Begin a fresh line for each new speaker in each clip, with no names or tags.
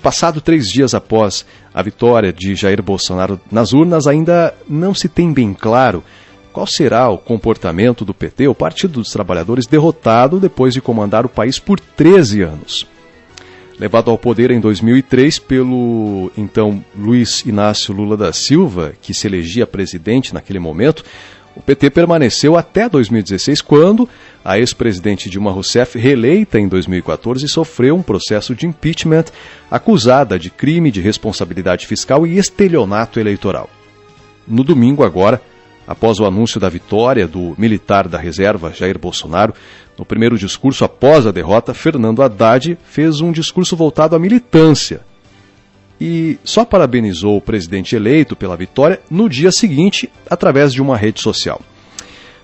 passado 3 dias após a vitória de Jair Bolsonaro nas urnas, ainda não se tem bem claro qual será o comportamento do PT, o Partido dos Trabalhadores, derrotado depois de comandar o país por 13 anos. Levado ao poder em 2003 pelo, então, Luiz Inácio Lula da Silva, que se elegia presidente naquele momento, o PT permaneceu até 2016, quando a ex-presidente Dilma Rousseff, reeleita em 2014, sofreu um processo de impeachment acusada de crime de responsabilidade fiscal e estelionato eleitoral. No domingo agora, após o anúncio da vitória do militar da reserva, Jair Bolsonaro, no primeiro discurso após a derrota, Fernando Haddad fez um discurso voltado à militância e só parabenizou o presidente eleito pela vitória no dia seguinte, através de uma rede social.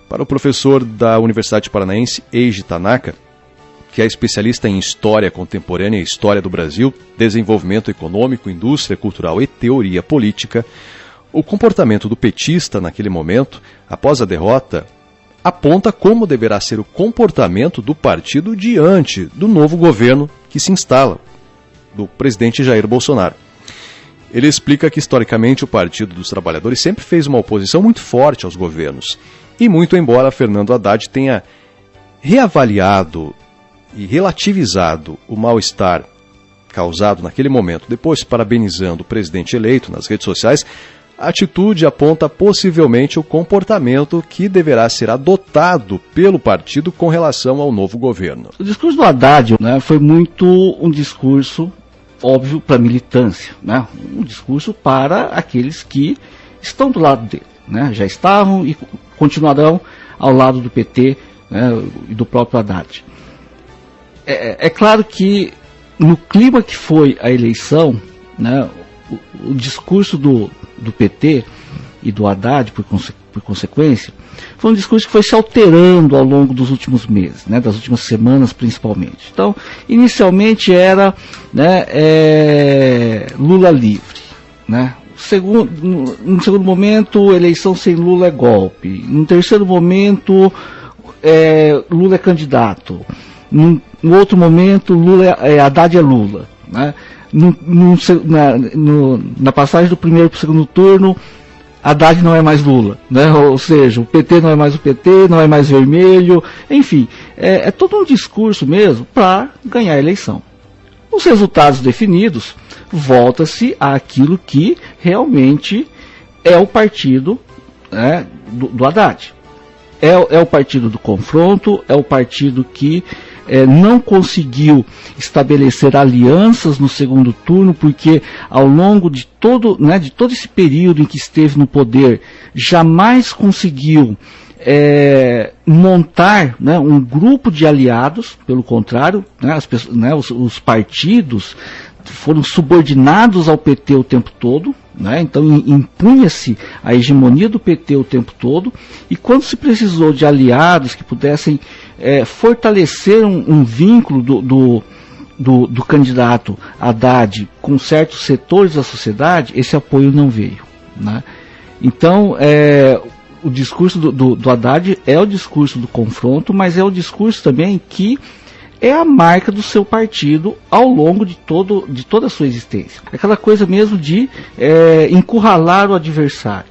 Para o professor da Universidade Paranaense, Eiji Tanaka, que é especialista em História Contemporânea e História do Brasil, Desenvolvimento Econômico, Indústria Cultural e Teoria Política, o comportamento do petista naquele momento, após a derrota, aponta como deverá ser o comportamento do partido diante do novo governo que se instala, do presidente Jair Bolsonaro. Ele explica que, historicamente, o Partido dos Trabalhadores sempre fez uma oposição muito forte aos governos. E muito embora Fernando Haddad tenha reavaliado e relativizado o mal-estar causado naquele momento, depois parabenizando o presidente eleito nas redes sociais, a atitude aponta possivelmente o comportamento que deverá ser adotado pelo partido com relação ao novo governo.
O discurso do Haddad, né, foi muito um discurso óbvio para a militância, né? Um discurso para aqueles que estão do lado dele, né? Já estavam e continuarão ao lado do PT, né, e do próprio Haddad. É claro que no clima que foi a eleição, né, o discurso do PT e do Haddad, por consequência, foi um discurso que foi se alterando ao longo dos últimos meses, né, das últimas semanas principalmente. Então, inicialmente era, né, Lula livre, né? No segundo momento, eleição sem Lula é golpe. No terceiro momento, Lula é candidato. No outro momento, Haddad é Lula, né? Na passagem do primeiro para o segundo turno, Haddad não é mais Lula, né? Ou seja, o PT não é mais o PT, não é mais vermelho, enfim, é todo um discurso mesmo para ganhar a eleição. Os resultados definidos, volta-se àquilo que realmente é o partido, né, do Haddad. É o partido do confronto, é o partido que não conseguiu estabelecer alianças no segundo turno, porque ao longo de todo esse período em que esteve no poder, jamais conseguiu montar, né, um grupo de aliados. Pelo contrário, né, os partidos foram subordinados ao PT o tempo todo, né? Então impunha-se a hegemonia do PT o tempo todo, e quando se precisou de aliados que pudessem fortalecer um vínculo do candidato Haddad com certos setores da sociedade, esse apoio não veio, né? Então o discurso do Haddad é o discurso do confronto, mas é o discurso também que é a marca do seu partido ao longo de toda a sua existência. Aquela coisa mesmo de encurralar o adversário.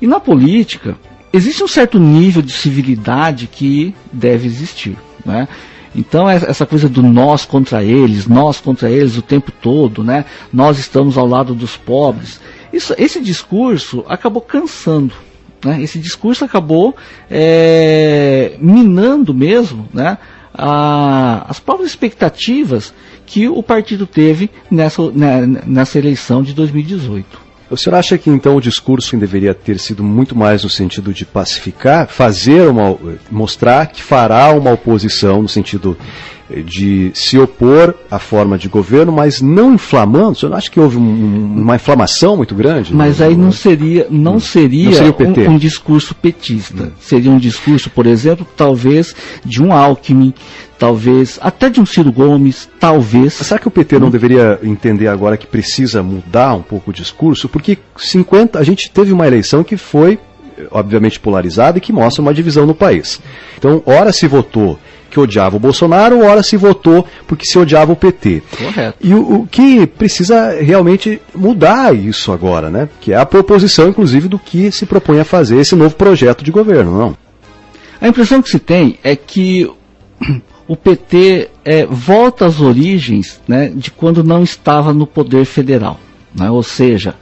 E na política, existe um certo nível de civilidade que deve existir, né? Então essa coisa do nós contra eles o tempo todo, né? Nós estamos ao lado dos pobres. Esse discurso acabou cansando, né? Esse discurso acabou minando mesmo, né, as próprias expectativas que o partido teve nessa eleição de 2018.
O senhor acha que então o discurso deveria ter sido muito mais no sentido de pacificar, mostrar que fará uma oposição no sentido de se opor à forma de governo, mas não inflamando? O senhor não acha que houve uma inflamação muito grande?
Mas aí não seria um discurso petista. Seria um discurso, por exemplo, talvez de um Alckmin, talvez até de um Ciro Gomes, talvez.
Será que o PT não deveria entender agora que precisa mudar um pouco o discurso? Porque a gente teve uma eleição que foi, obviamente, polarizada e que mostra uma divisão no país. Então, ora se votou porque odiava o Bolsonaro, ora se votou porque se odiava o PT.
Correto.
E o que precisa realmente mudar isso agora, né? Que é a proposição, inclusive, do que se propõe a fazer esse novo projeto de governo, não?
A impressão que se tem é que o PT volta às origens, né, de quando não estava no poder federal, né? Ou seja,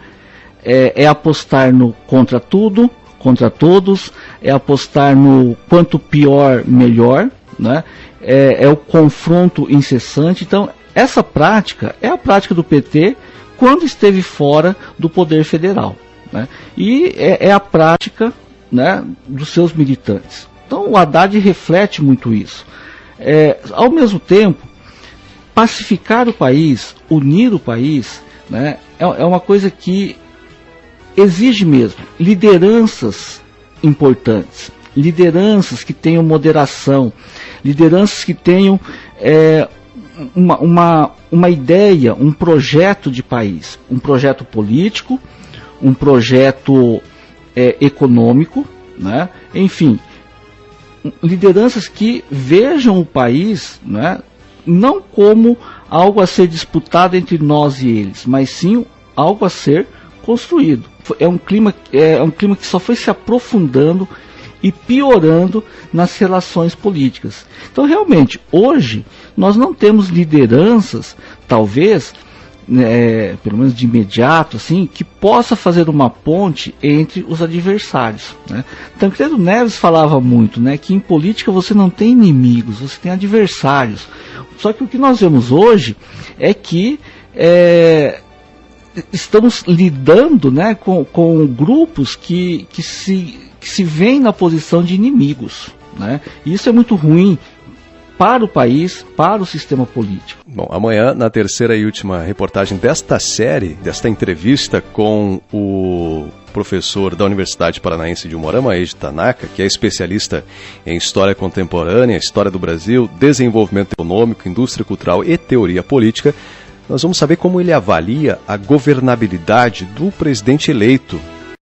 é apostar no contra tudo, contra todos, é apostar no quanto pior, melhor, né? É o confronto incessante. Então, essa prática é a prática do PT quando esteve fora do poder federal, né? E é a prática, né, dos seus militantes. Então, o Haddad reflete muito isso. Ao mesmo tempo, pacificar o país, unir o país, né, é uma coisa que exige mesmo lideranças importantes, lideranças que tenham moderação, lideranças que tenham uma ideia, um projeto de país, um projeto político, um projeto econômico, né? Enfim, lideranças que vejam o país, né, não como algo a ser disputado entre nós e eles, mas sim algo a ser construído. É um clima que só foi se aprofundando e piorando nas relações políticas. Então, realmente, hoje, nós não temos lideranças, talvez, pelo menos de imediato, assim, que possa fazer uma ponte entre os adversários, né? Tancredo Neves falava muito, né, que em política você não tem inimigos, você tem adversários. Só que o que nós vemos hoje é que estamos lidando, né, com grupos que se veem na posição de inimigos, né? E isso é muito ruim para o país, para o sistema político.
Bom, amanhã, na terceira e última reportagem desta série, desta entrevista com o professor da Universidade Paranaense de Umuarama, Eiji Tanaka, que é especialista em História Contemporânea, História do Brasil, Desenvolvimento Econômico, Indústria Cultural e Teoria Política, nós vamos saber como ele avalia a governabilidade do presidente eleito